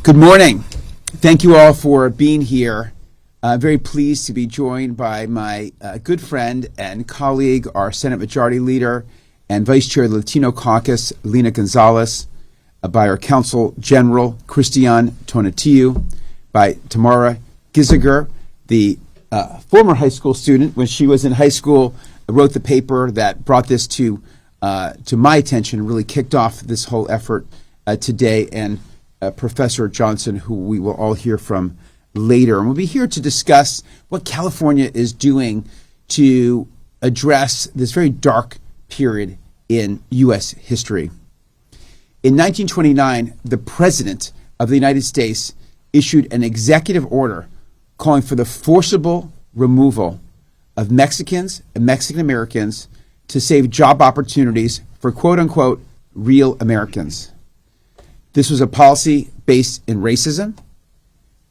Good morning. Thank you all for being here. I'm very pleased to be joined by my good friend and colleague, our Senate Majority Leader and Vice Chair of the Latino Caucus, Lena Gonzalez, by our Counsel General, Christian Tonatiu, by Tamara Giziger, the former high school student. When she was in high school, wrote the paper that brought this to my attention and really kicked off this whole effort today, and Professor Johnson, who we will all hear from later. And we'll be here to discuss what California is doing to address this very dark period in U.S. history. In 1929, the President of the United States issued an executive order calling for the forcible removal of Mexicans and Mexican Americans to save job opportunities for quote-unquote real Americans. This was a policy based in racism,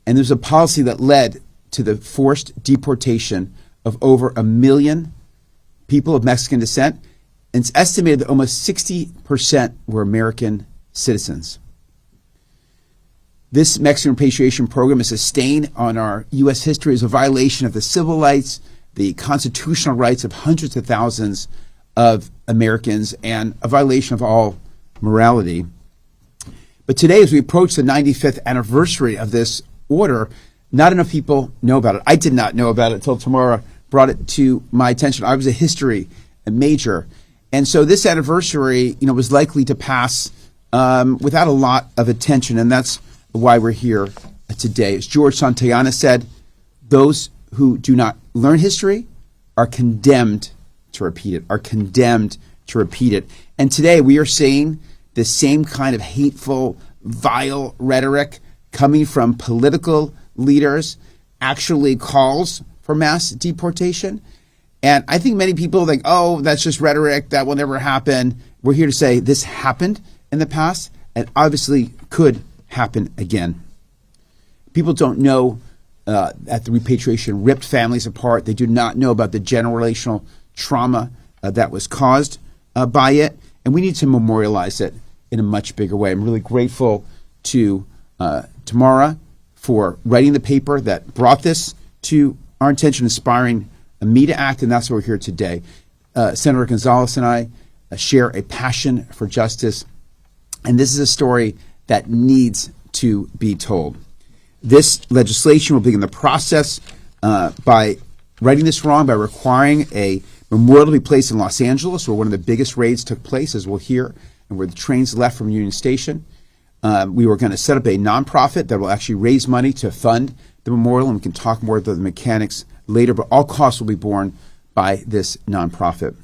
and this was a policy that led to the forced deportation of over 1 million people of Mexican descent, and it's estimated that almost 60% were American citizens. This Mexican repatriation program is a stain on our U.S. history, as a violation of the civil rights, the constitutional rights of hundreds of thousands of Americans, and a violation of all morality. But today, as we approach the 95th anniversary of this order, not enough people know about it. I did not know about it until Tamara brought it to my attention. I was a history major. And so this anniversary, was likely to pass without a lot of attention, and that's why we're here today. As George Santayana said, those who do not learn history are condemned to repeat it, And today we are seeing the same kind of hateful, vile rhetoric coming from political leaders actually calls for mass deportation. And I think many people think, oh, that's just rhetoric, that will never happen. We're here to say this happened in the past and obviously could happen again. People don't know that the repatriation ripped families apart. They do not know about the generational trauma that was caused by it. And we need to memorialize it in a much bigger way. I'm really grateful to Tamara for writing the paper that brought this to our attention, inspiring me to act, and that's why we're here today. Senator Gonzalez and I share a passion for justice, and this is a story that needs to be told. This legislation will begin the process by righting this wrong, by requiring a memorial to be placed in Los Angeles, where one of the biggest raids took place, as we'll hear, and where the trains left from Union Station. We were going to set up a nonprofit that will actually raise money to fund the memorial, and we can talk more about the mechanics later, but all costs will be borne by this nonprofit.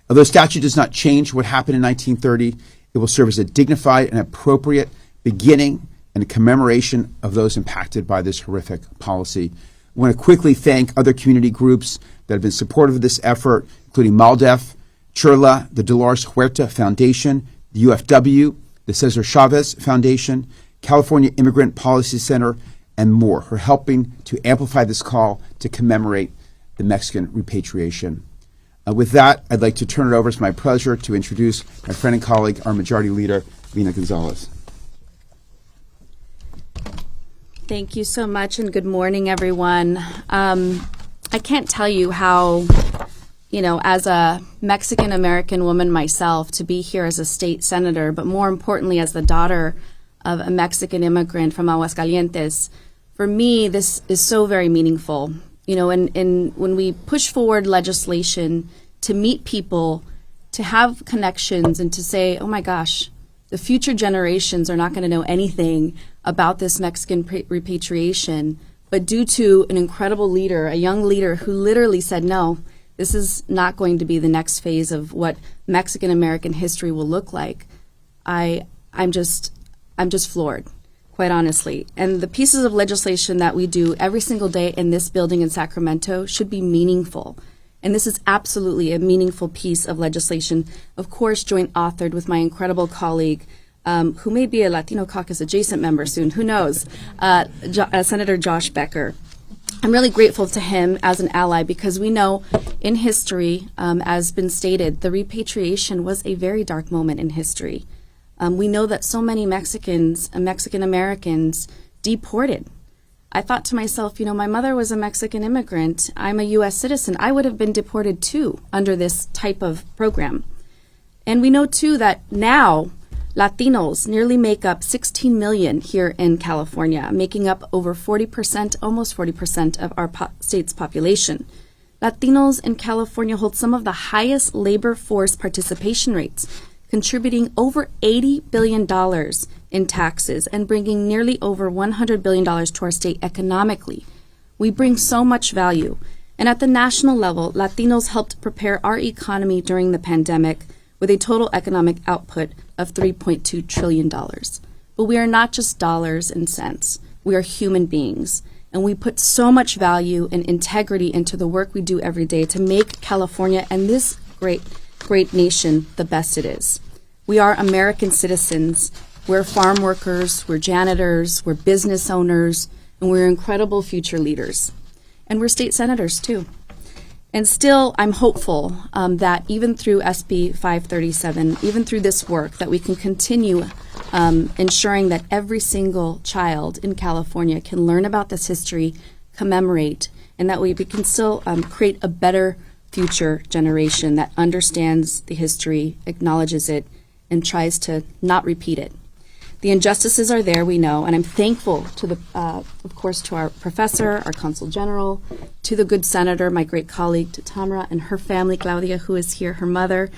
Although statute does not change what happened in 1930, it will serve as a dignified and appropriate beginning and a commemoration of those impacted by this horrific policy. I want to quickly thank other community groups that have been supportive of this effort, including MALDEF, Chirla, the Dolores Huerta Foundation, the UFW, the Cesar Chavez Foundation, California Immigrant Policy Center, and more, who are helping to amplify this call to commemorate the Mexican repatriation. With that, I'd like to turn it over. It's my pleasure to introduce my friend and colleague, our Majority Leader, Lena Gonzalez. Thank you so much, and good morning, everyone. I can't tell you how, as a Mexican-American woman myself, to be here as a state senator, but more importantly, as the daughter of a Mexican immigrant from Aguascalientes, for me, this is so very meaningful. And when we push forward legislation to meet people, to have connections, and to say, oh my gosh, the future generations are not going to know anything about this Mexican repatriation, but due to an incredible leader, a young leader who literally said, no, this is not going to be the next phase of what Mexican-American history will look like. I'm just floored, quite honestly. And the pieces of legislation that we do every single day in this building in Sacramento should be meaningful. And this is absolutely a meaningful piece of legislation, of course, joint authored with my incredible colleague, who may be a Latino Caucus adjacent member soon, who knows, Senator Josh Becker. I'm really grateful to him as an ally because we know in history, as been stated, the repatriation was a very dark moment in history. We know that so many Mexicans and Mexican Americans deported. I thought to myself, my mother was a Mexican immigrant. I'm a U.S. citizen. I would have been deported too under this type of program. And we know too that now Latinos nearly make up 16 million here in California, making up over 40%, almost 40% of our state's population. Latinos in California hold some of the highest labor force participation rates, contributing over $80 billion in taxes and bringing nearly over $100 billion to our state economically. We bring so much value. And at the national level, Latinos helped prepare our economy during the pandemic with a total economic output of $3.2 trillion. But we are not just dollars and cents. We are human beings. And we put so much value and integrity into the work we do every day to make California and this great nation the best it is. We are American citizens. We're farm workers, we're janitors, we're business owners, and we're incredible future leaders. And we're state senators too. And still, I'm hopeful that even through SB 537, even through this work, that we can continue ensuring that every single child in California can learn about this history, commemorate, and that we can still create a better future generation that understands the history, acknowledges it, and tries to not repeat it. The injustices are there, we know, and I'm thankful to of course, to our professor, our consul general, to the good senator, my great colleague, to Tamara and her family, Claudia, who is here, her mother,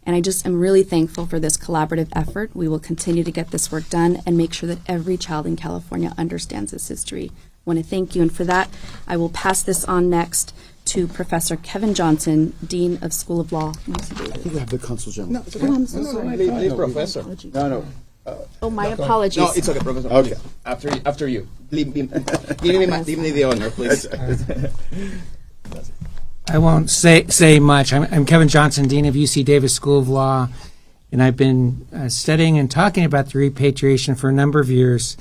and I just am really thankful for this collaborative effort. We will continue to get this work done and make sure that every child in California understands this history. I want to thank you, and for that, I will pass this on next to Professor Kevin Johnson, Dean of School of Law. I think we have the consul general. No, it's okay. Oh, I'm so sorry. Leave Professor. No. Oh, my apologies. No, it's okay, Professor. Okay. After you. Give me the honor, please. I won't say much. I'm Kevin Johnson, Dean of UC Davis School of Law, and I've been studying and talking about the repatriation for a number of years,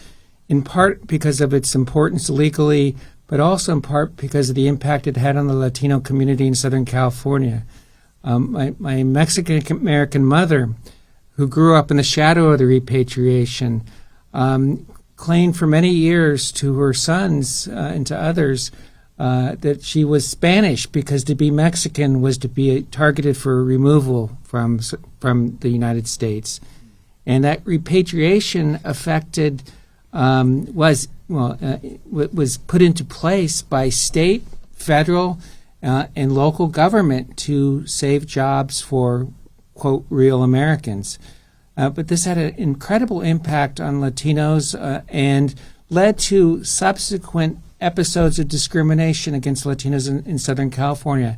in part because of its importance legally, but also in part because of the impact it had on the Latino community in Southern California. My Mexican-American mother, who grew up in the shadow of the repatriation, claimed for many years to her sons and to others that she was Spanish because to be Mexican was to be targeted for removal from the United States. And that repatriation affected was put into place by state, federal, and local government to save jobs for, quote, real Americans. But this had an incredible impact on Latinos and led to subsequent episodes of discrimination against Latinos in Southern California.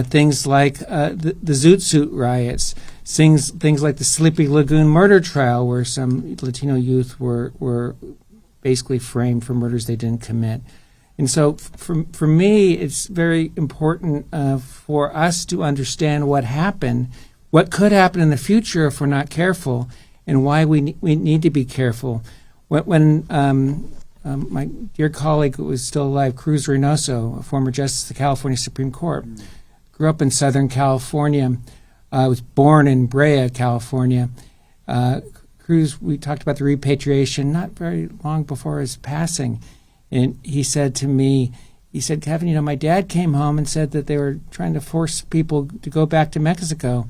Things like the Zoot Suit riots, things like the Sleepy Lagoon murder trial, where some Latino youth were basically framed for murders they didn't commit. And so for me, it's very important for us to understand what happened, what could happen in the future if we're not careful, and why we need to be careful. When my dear colleague who was still alive, Cruz Reynoso, a former justice of the California Supreme Court, grew up in Southern California, was born in Brea, California. Cruz, we talked about the repatriation not very long before his passing, and he said to me, Kevin, my dad came home and said that they were trying to force people to go back to Mexico.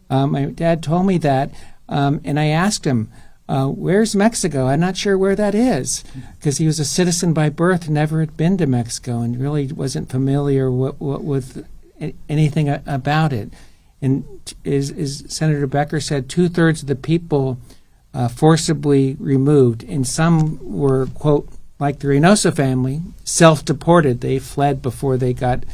My dad told me that, and I asked him, where's Mexico? I'm not sure where that is, because he was a citizen by birth, never had been to Mexico, and really wasn't familiar with anything about it. And as Senator Becker said, 2/3 of the people forcibly removed, and some were, quote, like the Reynoso family, self-deported. They fled before they got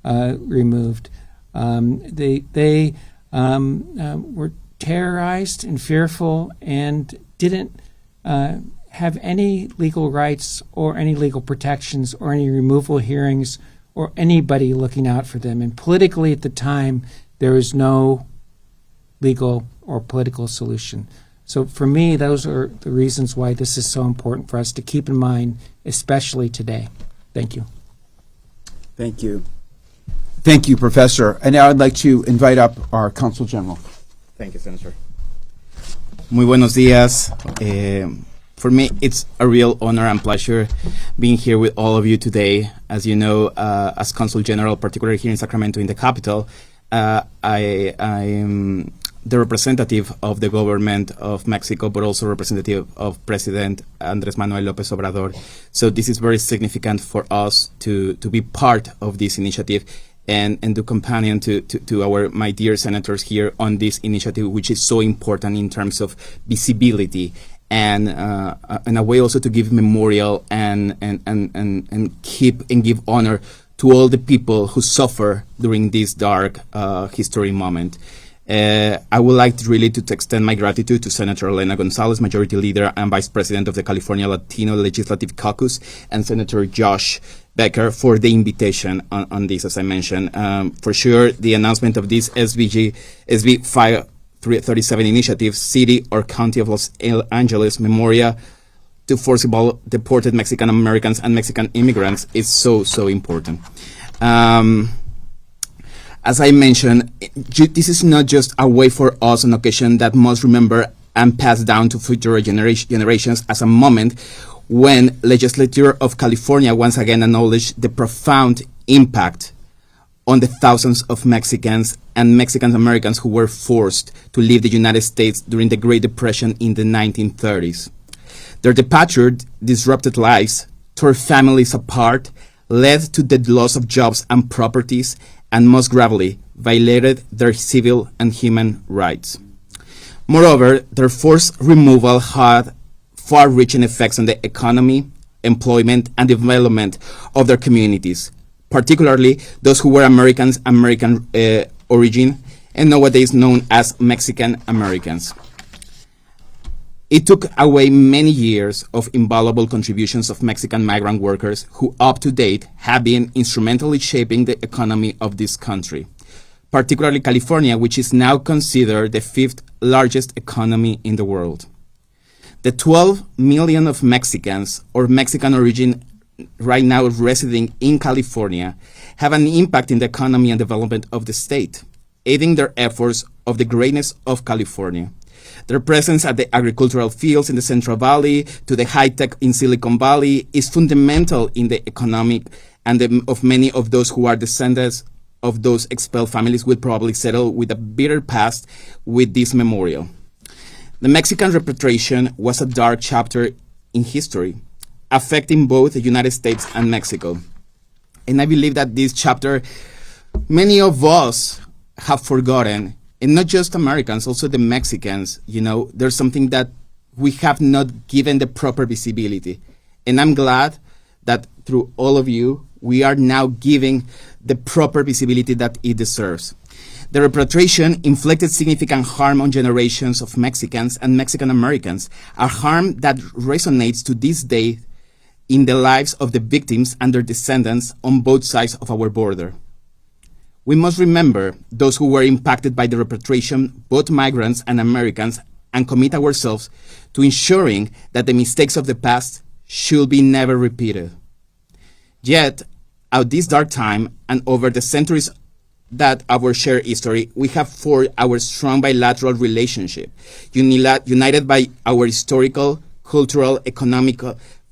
removed. They were terrorized and fearful and didn't have any legal rights or any legal protections or any removal hearings or anybody looking out for them. And politically at the time, there was no legal or political solution. So for me, those are the reasons why this is so important for us to keep in mind, especially today. Thank you. Thank you. Thank you, Professor. And now I'd like to invite up our Consul General. Thank you, Senator. Muy buenos días. For me, it's a real honor and pleasure being here with all of you today. As you know, as Consul General, particularly here in Sacramento, in the capital, I am the representative of the government of Mexico, but also representative of President Andrés Manuel López Obrador. So this is very significant for us to be part of this initiative and to companion to my dear senators here on this initiative, which is so important in terms of visibility and in a way also to give memorial and keep and give honor to all the people who suffer during this dark history moment. I would like really to extend my gratitude to Senator Lena Gonzalez, Majority Leader and Vice President of the California Latino Legislative Caucus, and Senator Josh Becker for the invitation on this, as I mentioned. For sure, the announcement of this SB 537 initiative, City or County of Los Angeles Memorial to forcibly deported Mexican Americans and Mexican immigrants is so important. As I mentioned, this is not just a way for us, an occasion that must remember and pass down to future generations as a moment when Legislature of California once again acknowledged the profound impact on the thousands of Mexicans and Mexican Americans who were forced to leave the United States during the Great Depression in the 1930s. Their departure disrupted lives, tore families apart, led to the loss of jobs and properties, and most gravely, violated their civil and human rights. Moreover, their forced removal had far-reaching effects on the economy, employment, and development of their communities, particularly those who were American origin and nowadays known as Mexican Americans. It took away many years of invaluable contributions of Mexican migrant workers who up to date have been instrumentally shaping the economy of this country, particularly California, which is now considered the fifth largest economy in the world. The 12 million of Mexicans or Mexican origin right now residing in California have an impact in the economy and development of the state, aiding their efforts of the greatness of California. Their presence at the agricultural fields in the Central Valley to the high-tech in Silicon Valley is fundamental in the economic and of many of those who are descendants of those expelled families will probably settle with a bitter past with this memorial. The Mexican Repatriation was a dark chapter in history, affecting both the United States and Mexico. And I believe that this chapter, many of us have forgotten, and not just Americans, also the Mexicans. You know, there's something that we have not given the proper visibility. And I'm glad that through all of you, we are now giving the proper visibility that it deserves. The repatriation inflicted significant harm on generations of Mexicans and Mexican Americans, a harm that resonates to this day in the lives of the victims and their descendants on both sides of our border. We must remember those who were impacted by the repatriation, both migrants and Americans, and commit ourselves to ensuring that the mistakes of the past should be never repeated. Yet, at this dark time and over the centuries that our shared history, we have forged our strong bilateral relationship, united by our historical, cultural, economic,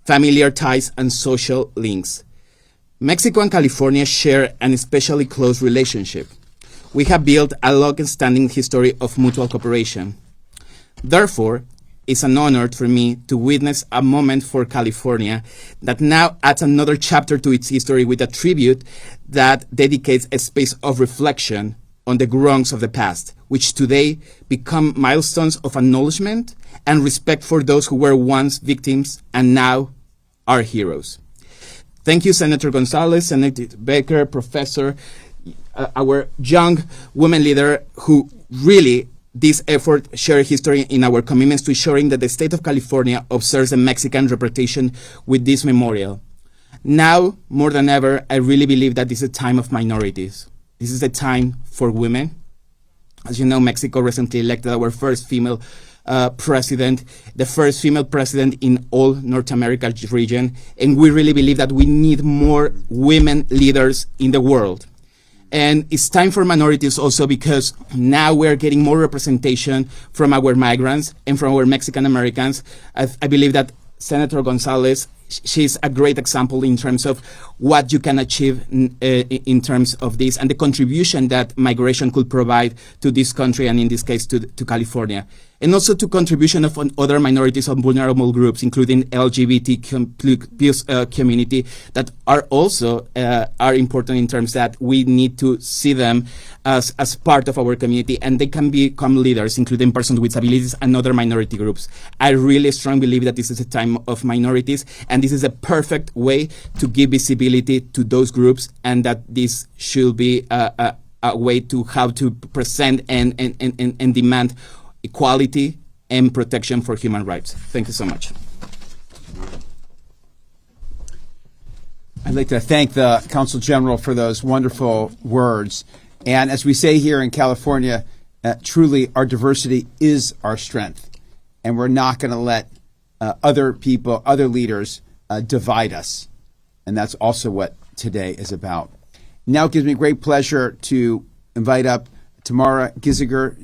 familiar ties, and social links. Mexico and California share an especially close relationship. We have built a long-standing history of mutual cooperation. Therefore, it's an honor for me to witness a moment for California that now adds another chapter to its history with a tribute that dedicates a space of reflection on the wrongs of the past, which today become milestones of acknowledgement and respect for those who were once victims and now are heroes. Thank you, Senator Gonzalez, Senator Becker, Professor, our young women leader who really this effort share history in our commitments to ensuring that the state of California observes the Mexican Repatriation with this memorial. Now, more than ever, I really believe that this is a time of minorities. This is a time for women. As you know, Mexico recently elected our first female president, the first female president in all North America region, and we really believe that we need more women leaders in the world. And it's time for minorities also because now we're getting more representation from our migrants and from our Mexican Americans. I believe that Senator Gonzalez, she's a great example in terms of what you can achieve in terms of this and the contribution that migration could provide to this country and in this case to California. And also to contribution of other minorities and vulnerable groups, including LGBT community, that are also are important in terms that we need to see them as part of our community, and they can become leaders, including persons with disabilities and other minority groups. I really strongly believe that this is a time of minorities, and this is a perfect way to give visibility to those groups, and that this should be a way to how to present and demand equality and protection for human rights. Thank you so much. I'd like to thank the Consul General for those wonderful words. And as we say here in California, truly our diversity is our strength. And we're not going to let other people, other leaders divide us. And that's also what today is about. Now it gives me great pleasure to invite up Tamara Giziger.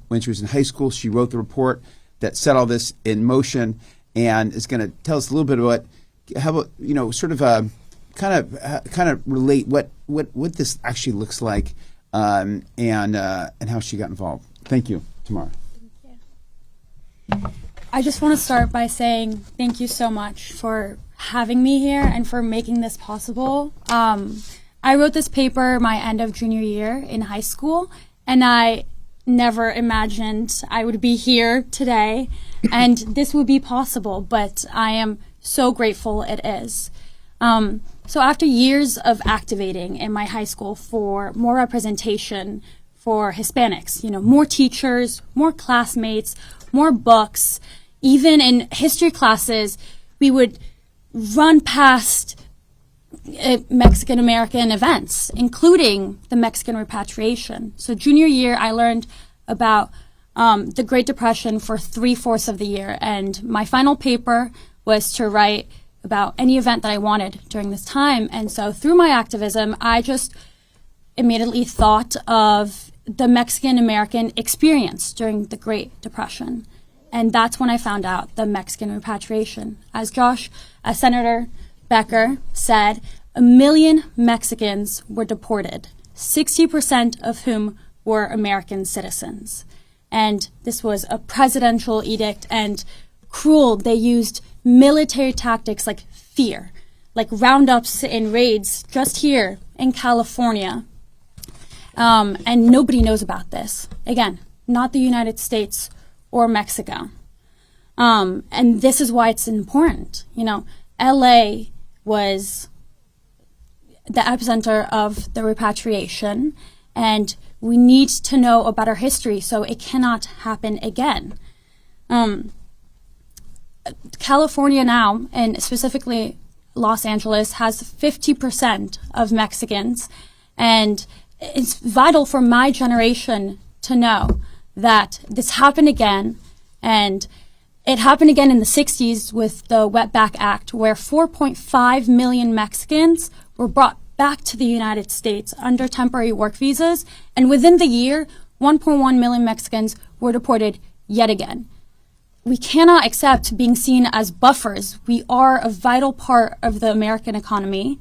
When she was in high school, she wrote the report that set all this in motion and is going to tell us a little bit about sort of kind of relate what this actually looks like and how she got involved. Thank you, Tamara. Thank you. I just want to start by saying thank you so much for having me here and for making this possible. I wrote this paper my end of junior year in high school, and I never imagined I would be here today and this would be possible, but I am so grateful it is. So after years of activating in my high school for more representation for Hispanics, more teachers, more classmates, more books, even in history classes, we would run past Mexican American events, including the Mexican Repatriation. So junior year, I learned about the Great Depression for 3/4 of the year, and my final paper was to write about any event that I wanted during this time. And so through my activism, I just immediately thought of the Mexican American experience during the Great Depression. And that's when I found out the Mexican Repatriation. As Senator Becker said, 1 million Mexicans were deported, 60% of whom were American citizens. And this was a presidential edict, and cruel. They used military tactics like fear, like roundups and raids just here in California. And nobody knows about this. Again, not the United States or Mexico. And this is why it's important. LA was the epicenter of the repatriation, and we need to know about our history so it cannot happen again. California now, and specifically Los Angeles, has 50% of Mexicans, and it's vital for my generation to know that this happened again, and it happened again in the 60s with the Wetback Act, where 4.5 million Mexicans were brought back to the United States under temporary work visas, and within the year, 1.1 million Mexicans were deported yet again. We cannot accept being seen as buffers. We are a vital part of the American economy,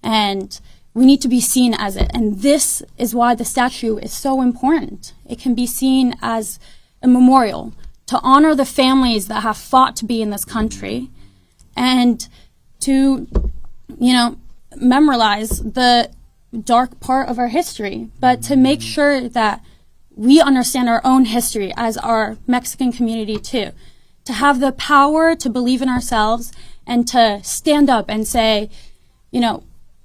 and we need to be seen as it. And this is why the statue is so important. It can be seen as a memorial to honor the families that have fought to be in this country, and to, memorialize the dark part of our history, but to make sure that we understand our own history as our Mexican community too, to have the power to believe in ourselves and to stand up and say,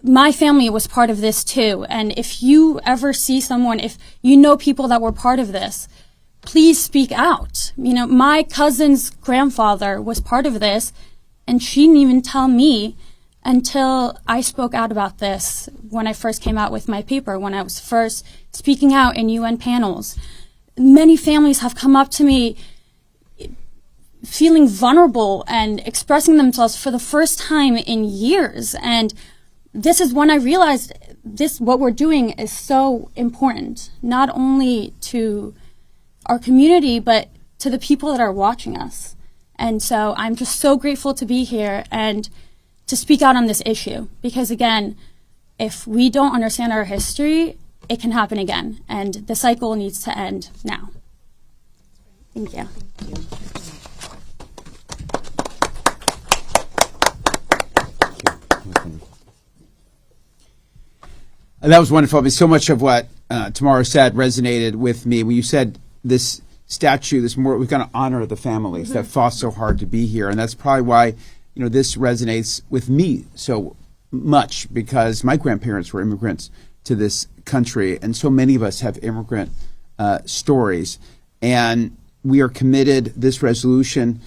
my family was part of this too. And if you ever see someone, if you know people that were part of this, please speak out. My cousin's grandfather was part of this, and she didn't even tell me until I spoke out about this when I first came out with my paper, when I was first speaking out in UN panels. Many families have come up to me feeling vulnerable and expressing themselves for the first time in years. And this is when I realized what we're doing is so important, not only to our community, but to the people that are watching us. And so I'm just so grateful to be here and to speak out on this issue, because again, if we don't understand our history, it can happen again, and the cycle needs to end now. Thank you. That was wonderful. I mean, so much of what Tamara said resonated with me. When you said this statue, we're going to honor the families that fought so hard to be here, and that's probably why this resonates with me so much, because my grandparents were immigrants to this country, and so many of us have immigrant stories. And we are committed. This resolution,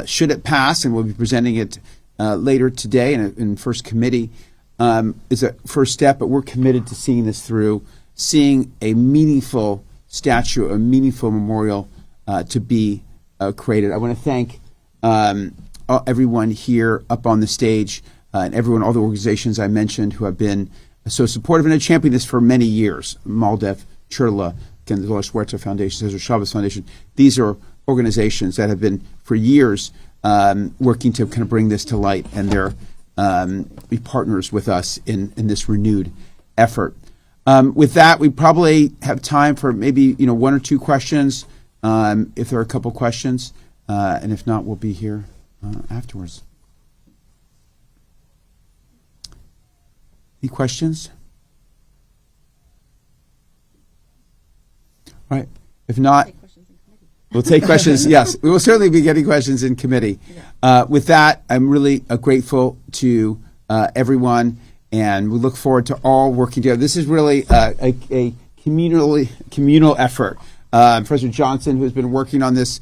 should it pass, and we'll be presenting it later today in first committee, is a first step, but we're committed to seeing this through, seeing a meaningful statue, a meaningful memorial to be created. I want to thank everyone here up on the stage, and all the organizations I mentioned who have been so supportive and have championed this for many years. MALDEF, CHIRLA, Gonzalez Huerta Foundation, Cesar Chavez Foundation. These are organizations that have been for years working to kind of bring this to light, and they're be partners with us in this renewed effort. With that, we probably have time for maybe one or two questions, if there are a couple questions, and if not, we'll be here afterwards. Any questions? All right. If not, we'll take questions. Yes, we will certainly be getting questions in committee. With that, I'm really grateful to everyone, and we look forward to all working together. This is really a communal effort. Professor Johnson, who has been working on this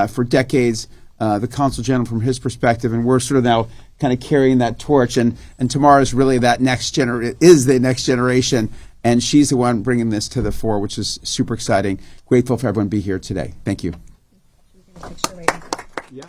for decades, the Consul General from his perspective, and we're sort of now kind of carrying that torch. And Tamara is really the next generation, and she's the one bringing this to the fore, which is super exciting. Grateful for everyone to be here today. Thank you. Should we get a picture right now? Yeah.